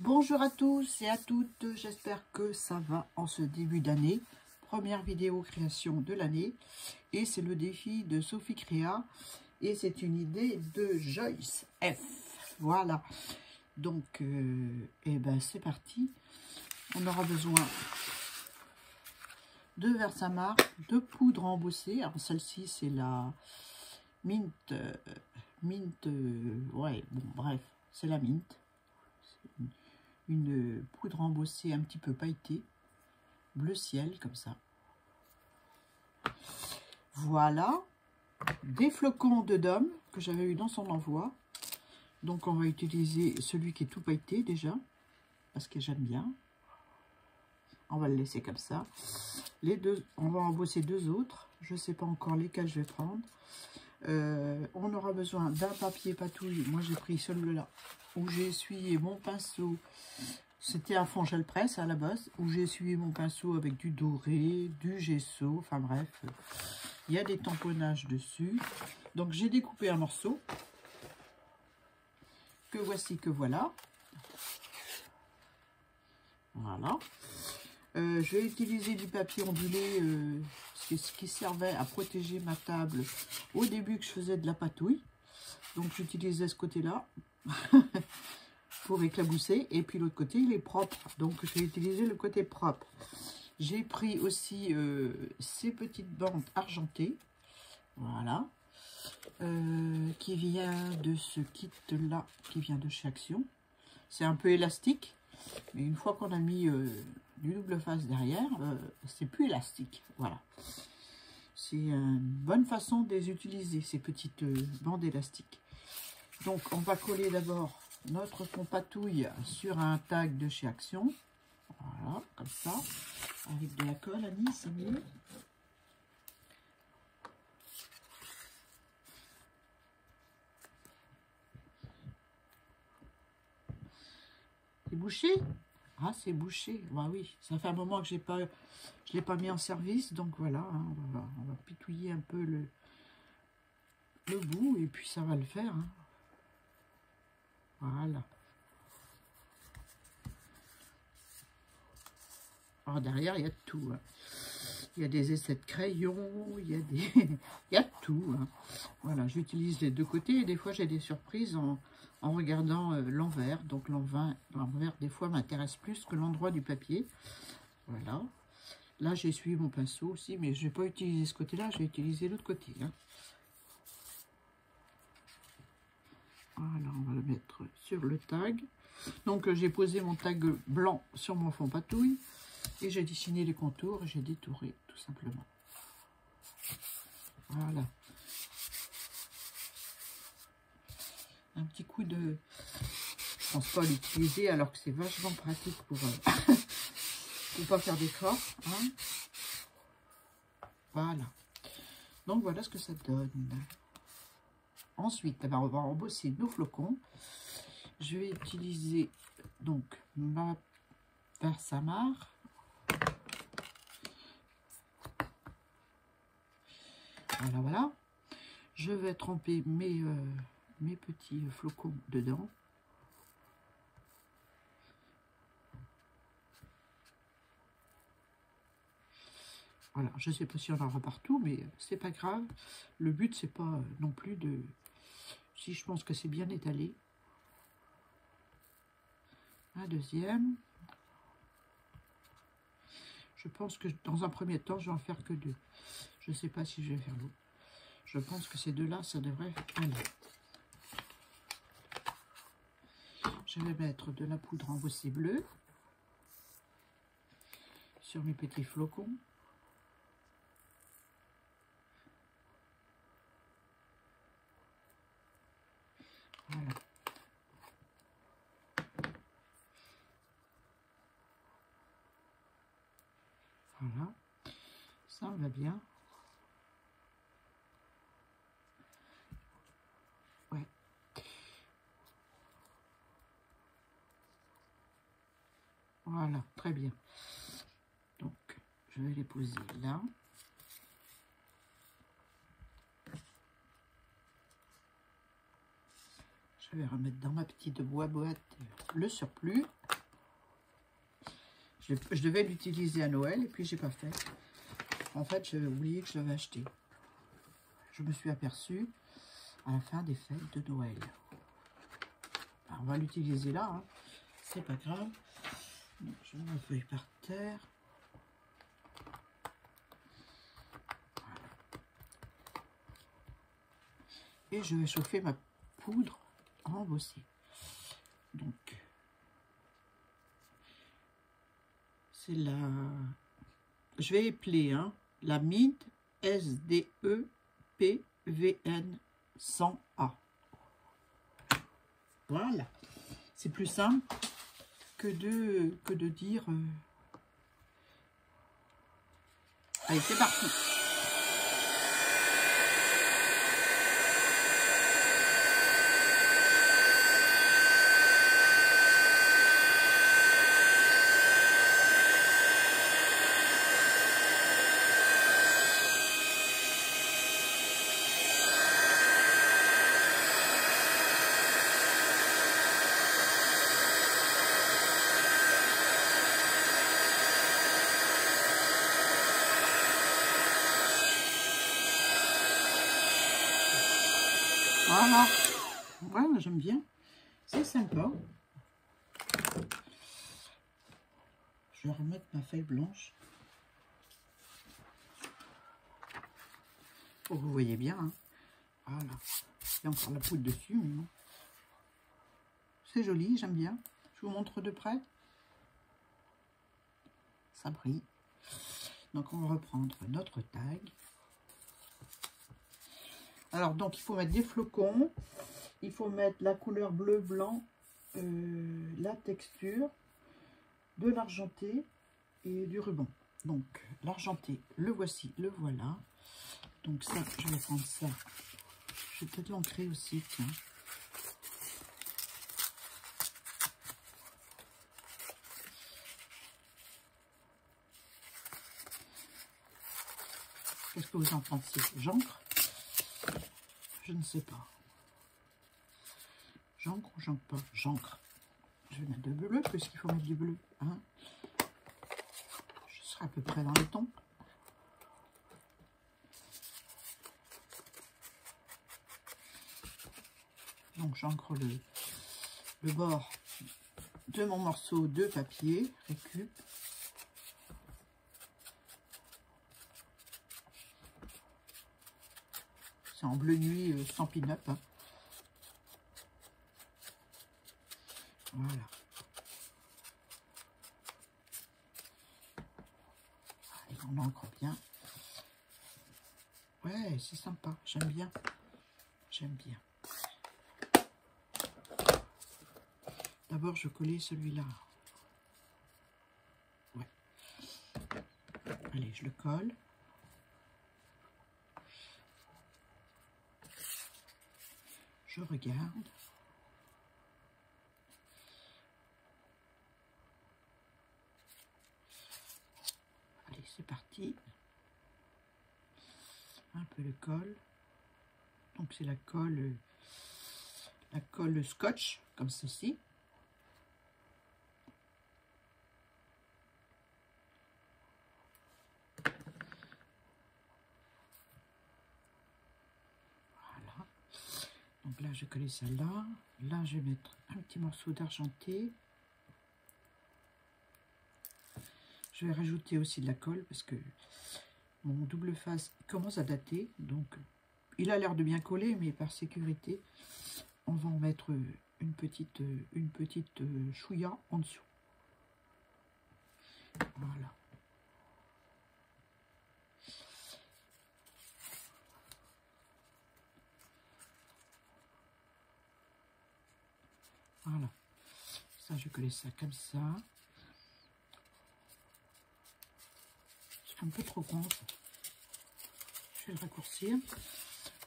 Bonjour à tous et à toutes, j'espère que ça va en ce début d'année. Première vidéo création de l'année et c'est le défi de Sophie Créa et c'est une idée de Joyce F. Voilà, donc c'est parti. On aura besoin de Versamark, de poudre embossée. Alors celle-ci c'est la mint, ouais, bon bref, c'est la mint. Une poudre embossée un petit peu pailletée, bleu ciel comme ça. Voilà, des flocons de Dôme que j'avais eu dans son envoi. Donc on va utiliser celui qui est tout pailleté déjà, parce que j'aime bien. On va le laisser comme ça. Les deux, on va embosser deux autres. Je ne sais pas encore lesquels je vais prendre. On aura besoin d'un papier patouille. Moi j'ai pris celui-là où j'ai essuyé mon pinceau. C'était un fond gel presse à la base, où j'ai essuyé mon pinceau avec du doré, du gesso, enfin bref, il y a des tamponnages dessus. Donc j'ai découpé un morceau, que voici, que voilà. Voilà. Je vais utiliser du papier ondulé, ce qui servait à protéger ma table au début que je faisais de la patouille. Donc j'utilisais ce côté-là. Pour éclabousser, et puis l'autre côté il est propre, donc je vais utiliser le côté propre. J'ai pris aussi ces petites bandes argentées, voilà, qui vient de ce kit là, qui vient de chez Action. C'est un peu élastique, mais une fois qu'on a mis du double face derrière, c'est plus élastique, voilà. C'est une bonne façon de les utiliser, ces petites bandes élastiques. Donc on va coller d'abord notre fond patouille sur un tag de chez Action. Voilà, comme ça. Avec de la colle, Annie, c'est mieux. C'est bouché? Ah, c'est bouché. Bah oui, ça fait un moment que je l'ai pas mis en service. Donc voilà, hein, on va pitouiller un peu le bout et puis ça va le faire. Hein. Voilà. Alors derrière, il y a tout. Hein. Il y a des essais de crayon, il y a des... il y a tout. Hein. Voilà, j'utilise les deux côtés et des fois j'ai des surprises en regardant l'envers. Donc l'envers, des fois, m'intéresse plus que l'endroit du papier. Voilà. Là, j'ai essuyé mon pinceau aussi, mais je vais pas utiliser ce côté-là, je vais utiliser l'autre côté. Hein. Voilà, on va le mettre sur le tag. Donc, j'ai posé mon tag blanc sur mon fond patouille. Et j'ai dessiné les contours et j'ai détouré tout simplement. Voilà. Un petit coup de... Je pense pas l'utiliser alors que c'est vachement pratique pour pas faire d'effort. Hein. Voilà. Donc voilà ce que ça donne. Ensuite, on va embosser nos flocons. Je vais utiliser donc ma Versamark. Voilà, voilà. Je vais tremper mes petits flocons dedans. Voilà, je ne sais pas si on en aura partout, mais c'est pas grave. Le but, c'est pas non plus de... Si je pense que c'est bien étalé. Un deuxième. Je pense que dans un premier temps, je vais en faire que deux. Je ne sais pas si je vais faire l'autre. Je pense que ces deux-là, ça devrait aller. Je vais mettre de la poudre embossée bleue sur mes petits flocons. Voilà. Voilà. Ça va bien. Ouais. Voilà, très bien. Donc, je vais les poser là. Je vais remettre dans ma petite boîte le surplus. Je devais l'utiliser à Noël et puis j'ai pas fait. En fait, j'avais oublié que je l'avais acheté. Je me suis aperçue à la fin des fêtes de Noël. Alors, on va l'utiliser là, hein. C'est pas grave. Donc, je mets ma feuille par terre. Voilà. Et je vais chauffer ma poudre embossée. Donc, c'est la... Je vais épeler, hein, la MID SDE PVN 100A. Voilà. C'est plus simple que de dire... Allez, c'est parti. Voilà. Voilà, j'aime bien. C'est sympa. Je vais remettre ma feuille blanche. Oh, vous voyez bien. Hein. Voilà. Il y a encore la poudre dessus. Mais non. C'est joli, j'aime bien. Je vous montre de près. Ça brille. Donc, on va reprendre notre tag. Alors, donc, il faut mettre des flocons. Il faut mettre la couleur bleu-blanc, la texture, de l'argenté et du ruban. Donc, l'argenté, le voici, le voilà. Donc, ça, je vais prendre ça. Je vais peut-être l'ancrer aussi, tiens. Qu'est-ce que vous en pensez? J'encre? Je ne sais pas. J'encre ou j'encre pas? J'encre. Je vais mettre du bleu, puisqu'il faut mettre du bleu. Hein. Je serai à peu près dans les tons. Donc j'encre le bord de mon morceau de papier. Récup. C'est en bleu nuit sans pin-up. Hein. Voilà. Allez, on encre bien. Ouais, c'est sympa. J'aime bien. J'aime bien. D'abord, je collais celui-là. Ouais. Allez, je le colle. Je regarde. Allez, c'est parti. Un peu le colle. Donc c'est la colle scotch, comme ceci. Voilà. Donc là, je vais coller ça là. Là, je vais mettre un petit morceau d'argenté. Je vais rajouter aussi de la colle parce que mon double face commence à dater. Donc, il a l'air de bien coller, mais par sécurité, on va en mettre une petite chouïa en dessous. Voilà. Voilà. Ça, je vais coller ça comme ça. C'est un peu trop grand. Je vais le raccourcir.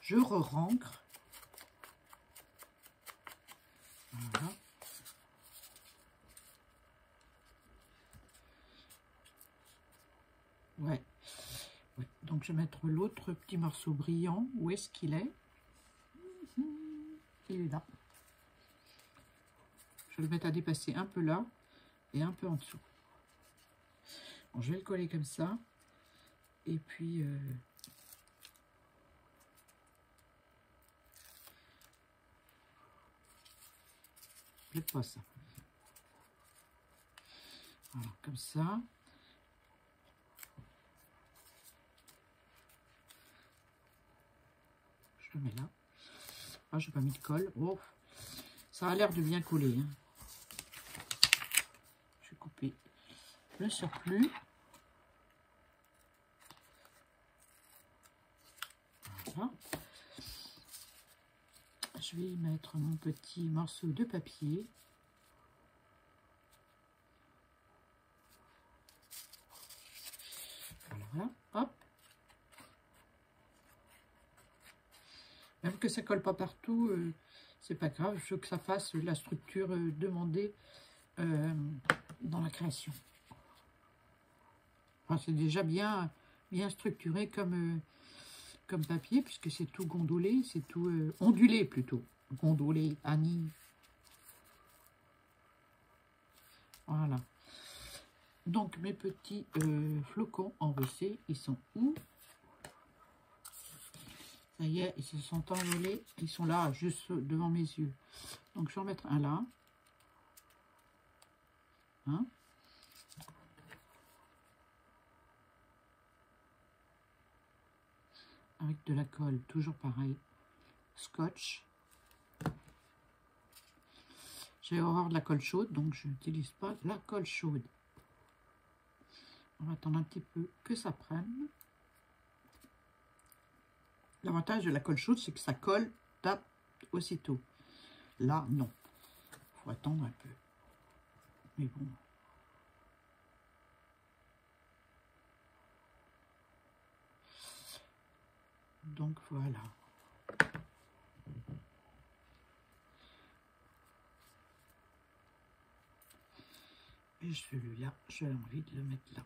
Je re-rancre. Voilà. Ouais. Ouais. Donc, je vais mettre l'autre petit morceau brillant. Où est-ce qu'il est? Il est là. Je vais le mettre à dépasser un peu là et un peu en dessous. Bon, je vais le coller comme ça. Et puis... peut-être pas ça. Voilà, comme ça. Je le mets là. Ah, je n'ai pas mis de colle. Oh, ça a l'air de bien coller. Hein. Je vais couper le surplus. Voilà. Je vais y mettre mon petit morceau de papier. Voilà, hop. Même que ça colle pas partout, c'est pas grave. Je veux que ça fasse la structure demandée dans la création. Enfin, c'est déjà bien structuré comme papier, puisque c'est tout gondolé, c'est tout ondulé plutôt. Gondolé, Annie. Voilà. Donc mes petits flocons enrossés, ils sont où? Ça y est, ils se sont envolés. Ils sont là, juste devant mes yeux. Donc je vais en mettre un là. Hein? Avec de la colle, toujours pareil. Scotch. J'ai horreur de la colle chaude, donc je n'utilise pas la colle chaude. On va attendre un petit peu que ça prenne. L'avantage de la colle chaude, c'est que ça colle, tape aussitôt. Là, non. Il faut attendre un peu. Mais bon. Donc voilà. Et celui-là, j'ai envie de le mettre là.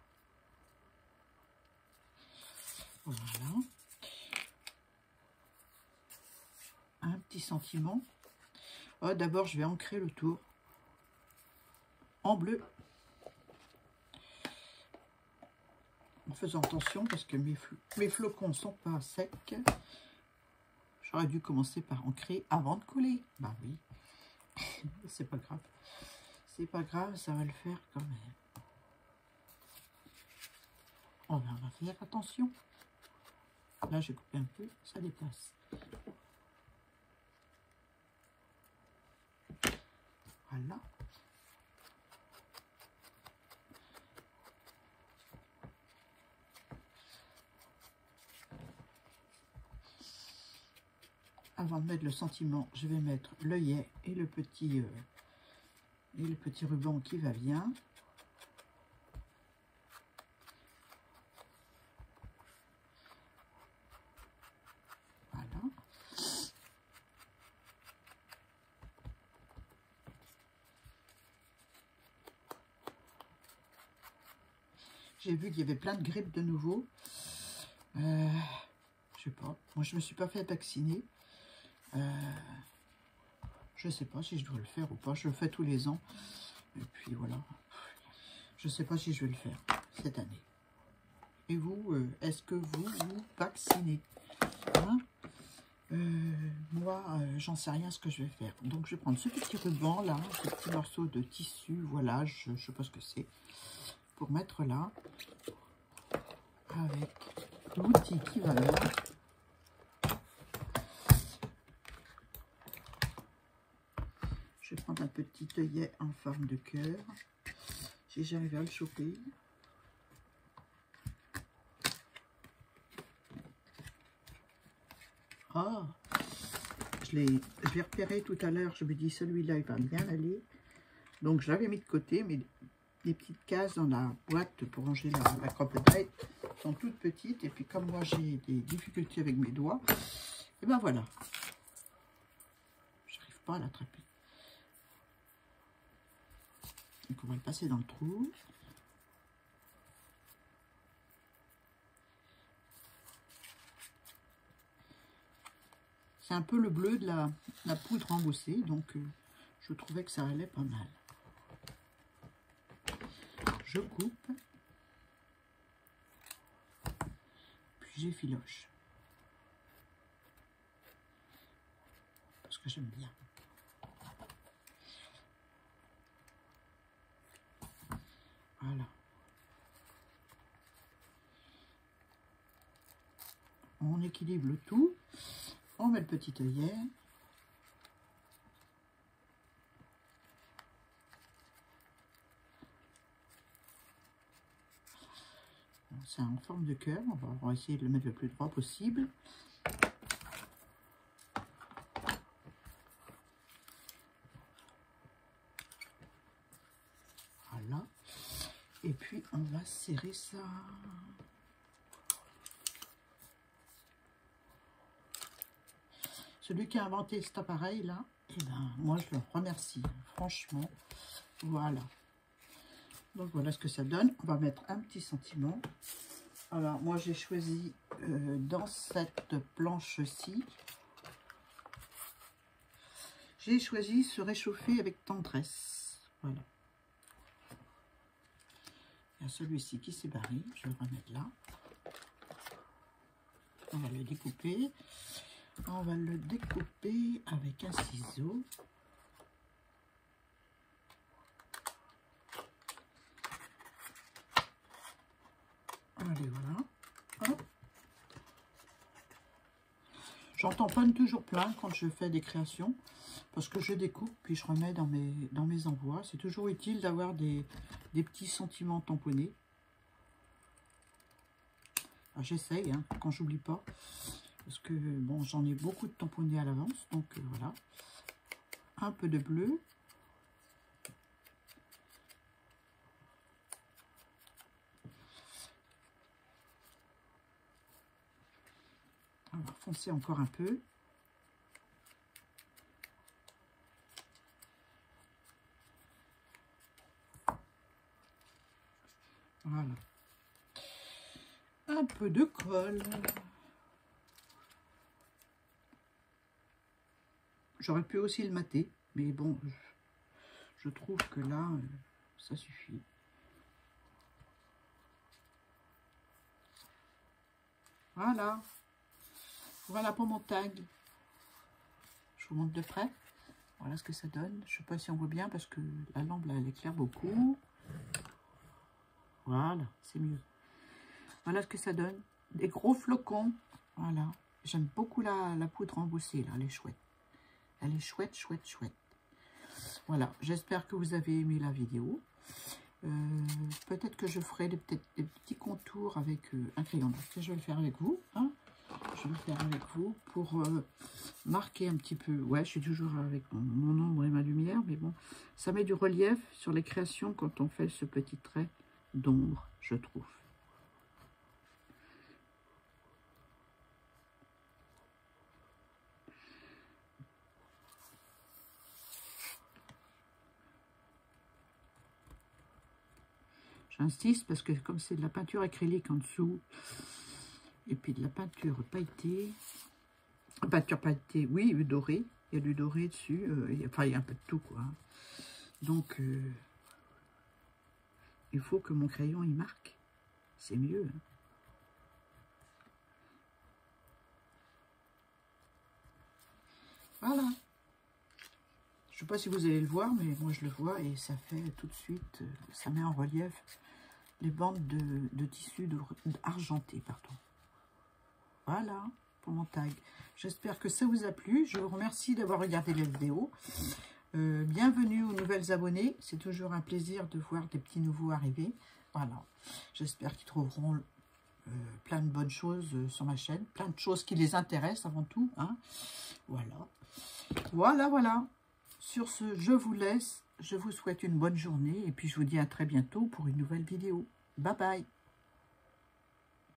Voilà. Un petit sentiment. Oh, d'abord, je vais ancrer le tour en bleu. En faisant attention parce que mes flocons ne sont pas secs. J'aurais dû commencer par ancrer avant de coller. Bah oui, c'est pas grave. C'est pas grave, ça va le faire quand même. On va faire attention. Là, j'ai coupé un peu, ça dépasse. Voilà. Avant de mettre le sentiment, je vais mettre l'œillet et le petit ruban qui va bien. Voilà. J'ai vu qu'il y avait plein de grippes de nouveau. Je sais pas. Moi, je me suis pas fait vacciner. Je sais pas si je dois le faire ou pas. Je le fais tous les ans. Et puis voilà. Je sais pas si je vais le faire cette année. Et vous, est-ce que vous vaccinez, hein? Moi, j'en sais rien ce que je vais faire. Donc, je vais prendre ce petit ruban là, ce petit morceau de tissu. Voilà, je sais pas ce que c'est. Pour mettre là, avec l'outil qui va là. Je vais prendre un petit œillet en forme de cœur. Si j'arrive à le choper. Ah, je l'ai repéré tout à l'heure. Je me dis, celui-là, il va bien aller. Donc, je l'avais mis de côté, mais les petites cases dans la boîte pour ranger la crop-tête sont toutes petites. Et puis, comme moi, j'ai des difficultés avec mes doigts, et ben voilà. Je n'arrive pas à l'attraper. Donc, on va le passer dans le trou. C'est un peu le bleu de la poudre embossée, donc je trouvais que ça allait pas mal. Je coupe. j'effiloche. Parce que j'aime bien. Voilà. On équilibre le tout. On met le petit œillet. C'est en forme de cœur. On va essayer de le mettre le plus droit possible. Voilà. Et puis, on va serrer ça. Celui qui a inventé cet appareil-là, eh ben, moi, je le remercie. Franchement, voilà. Donc, voilà ce que ça donne. On va mettre un petit sentiment. Alors, moi, j'ai choisi dans cette planche-ci, j'ai choisi se réchauffer avec tendresse. Voilà. Il y a celui-ci qui s'est barré. Je vais le remettre là. On va le découper. On va le découper avec un ciseau. Allez, voilà. J'en tamponne toujours plein quand je fais des créations, parce que je découpe, puis je remets dans mes envois. C'est toujours utile d'avoir des petits sentiments tamponnés. J'essaye, hein, quand j'oublie pas. Parce que, bon, j'en ai beaucoup de tamponnés à l'avance. Donc, voilà. Un peu de bleu. On va foncer encore un peu. Voilà. Un peu de colle. J'aurais pu aussi le mater, mais bon, je trouve que là, ça suffit. Voilà. Voilà pour mon tag. Je vous montre de près. Voilà ce que ça donne. Je ne sais pas si on voit bien parce que la lampe, là, elle éclaire beaucoup. Voilà, c'est mieux. Voilà ce que ça donne. Des gros flocons. Voilà. J'aime beaucoup la poudre embossée, là. Elle est chouette. Elle est chouette, chouette, chouette. Voilà. J'espère que vous avez aimé la vidéo. Peut-être que je ferai des petits contours avec un crayon. Je vais le faire avec vous. Hein. Je vais le faire avec vous pour marquer un petit peu. Ouais, je suis toujours avec mon ombre et ma lumière, mais bon, ça met du relief sur les créations quand on fait ce petit trait d'ombre, je trouve. J'insiste parce que comme c'est de la peinture acrylique en dessous, et puis de la peinture pailletée, oui, dorée, il y a du doré dessus, enfin il y a un peu de tout quoi. Donc il faut que mon crayon il marque, c'est mieux. Hein. Voilà. Je ne sais pas si vous allez le voir, mais moi je le vois et ça fait tout de suite, ça met en relief les bandes de tissu argenté, pardon. Voilà pour mon tag. J'espère que ça vous a plu. Je vous remercie d'avoir regardé la vidéo. Bienvenue aux nouvelles abonnés. C'est toujours un plaisir de voir des petits nouveaux arriver. Voilà. J'espère qu'ils trouveront plein de bonnes choses sur ma chaîne. Plein de choses qui les intéressent avant tout. Hein. Voilà. Voilà, voilà. Sur ce, je vous laisse. Je vous souhaite une bonne journée. Et puis, je vous dis à très bientôt pour une nouvelle vidéo. Bye bye.